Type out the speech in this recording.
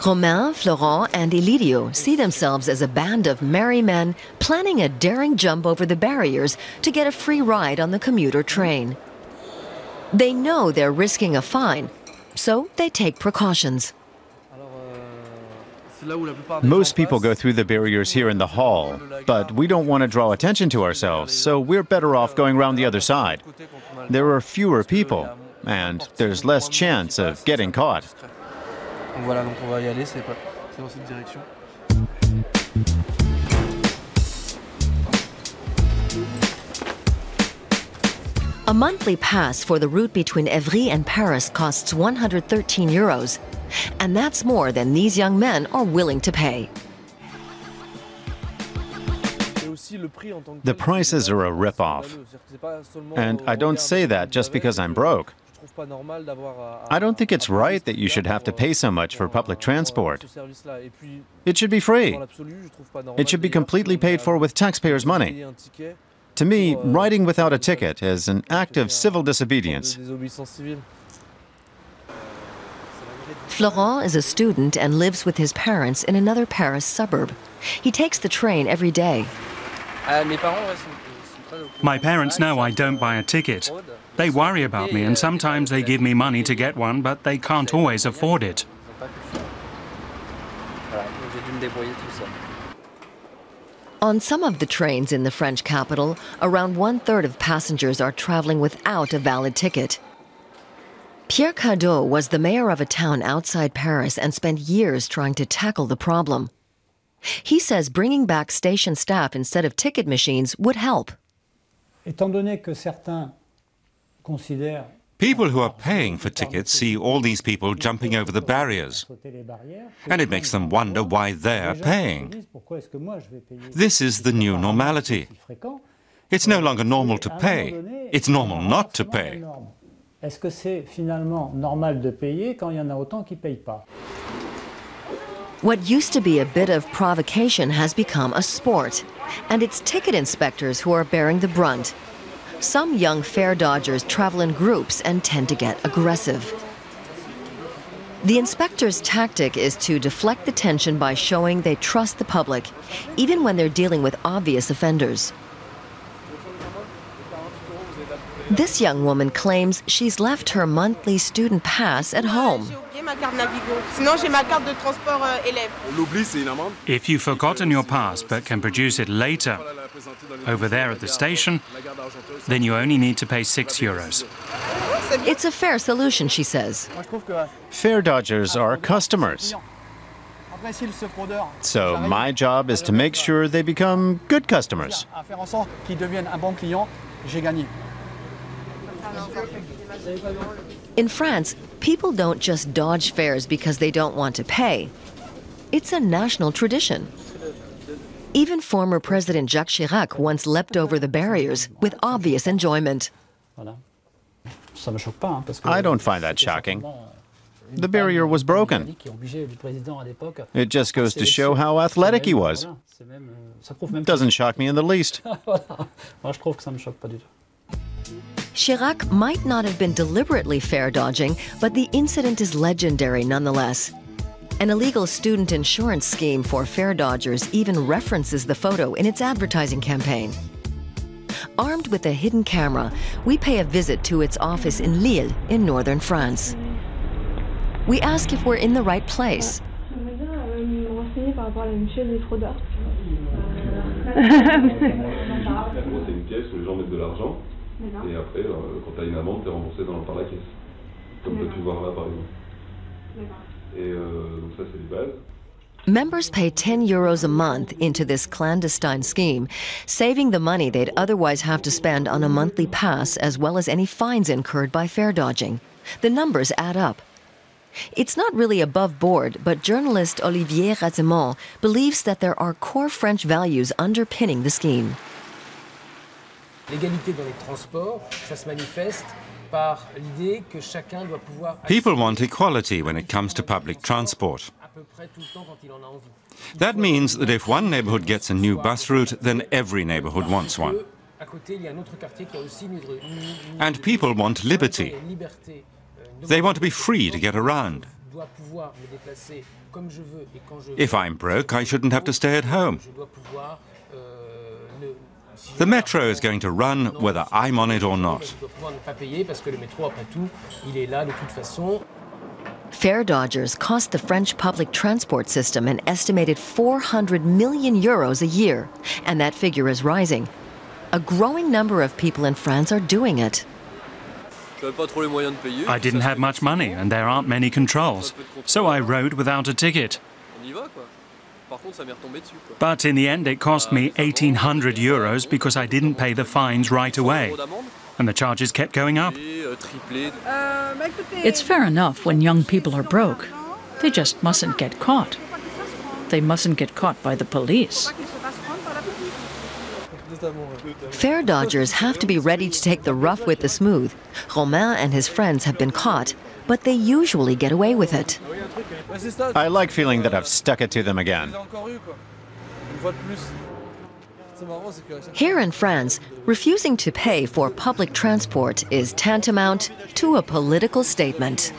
Romain, Florent, and Elidio see themselves as a band of merry men planning a daring jump over the barriers to get a free ride on the commuter train. They know they're risking a fine, so they take precautions. Most people go through the barriers here in the hall, but we don't want to draw attention to ourselves, so we're better off going around the other side. There are fewer people, and there's less chance of getting caught. A monthly pass for the route between Évry and Paris costs 113 euros, and that's more than these young men are willing to pay. The prices are a rip-off, and I don't say that just because I'm broke. I don't think it's right that you should have to pay so much for public transport. It should be free. It should be completely paid for with taxpayers' money. To me, riding without a ticket is an act of civil disobedience. Florent is a student and lives with his parents in another Paris suburb. He takes the train every day. My parents know I don't buy a ticket. They worry about me, and sometimes they give me money to get one, but they can't always afford it. On some of the trains in the French capital, around 1/3 of passengers are traveling without a valid ticket. Pierre Cadeau was the mayor of a town outside Paris and spent years trying to tackle the problem. He says bringing back station staff instead of ticket machines would help. People who are paying for tickets see all these people jumping over the barriers, and it makes them wonder why they're paying. This is the new normality. It's no longer normal to pay. It's normal not to pay. What used to be a bit of provocation has become a sport, and it's ticket inspectors who are bearing the brunt. Some young fare dodgers travel in groups and tend to get aggressive. The inspector's tactic is to deflect the tension by showing they trust the public, even when they're dealing with obvious offenders. This young woman claims she's left her monthly student pass at home. If you've forgotten your pass but can produce it later, over there at the station, then you only need to pay 6 euros. It's a fair solution, she says. Fare dodgers are customers. So my job is to make sure they become good customers. In France, people don't just dodge fares because they don't want to pay. It's a national tradition. Even former President Jacques Chirac once leapt over the barriers with obvious enjoyment. I don't find that shocking. The barrier was broken. It just goes to show how athletic he was. Doesn't shock me in the least. Chirac might not have been deliberately fare dodging, but the incident is legendary nonetheless. An illegal student insurance scheme for fare dodgers even references the photo in its advertising campaign. Armed with a hidden camera, we pay a visit to its office in Lille, in northern France. We ask if we're in the right place. Et après, quand tu as une amende, tu es remboursé par la caisse. Comme tu peux voir là, par exemple. Et donc ça, c'est les bases. Members pay 10 euros a month into this clandestine scheme, saving the money they'd otherwise have to spend on a monthly pass as well as any fines incurred by fare dodging. The numbers add up. It's not really above board, but journalist Olivier Razemont believes that there are core French values underpinning the scheme. People want equality when it comes to public transport. That means that if one neighborhood gets a new bus route, then every neighborhood wants one. And people want liberty. They want to be free to get around. If I'm broke, I shouldn't have to stay at home. The metro is going to run whether I'm on it or not. Fare dodgers cost the French public transport system an estimated 400 million euros a year, and that figure is rising. A growing number of people in France are doing it. I didn't have much money and there aren't many controls, so I rode without a ticket. But in the end it cost me 1,800 euros because I didn't pay the fines right away, and the charges kept going up. It's fair enough when young people are broke. They just mustn't get caught. They mustn't get caught by the police. Fare dodgers have to be ready to take the rough with the smooth. Romain and his friends have been caught, but they usually get away with it. I like feeling that I've stuck it to them again. Here in France, refusing to pay for public transport is tantamount to a political statement.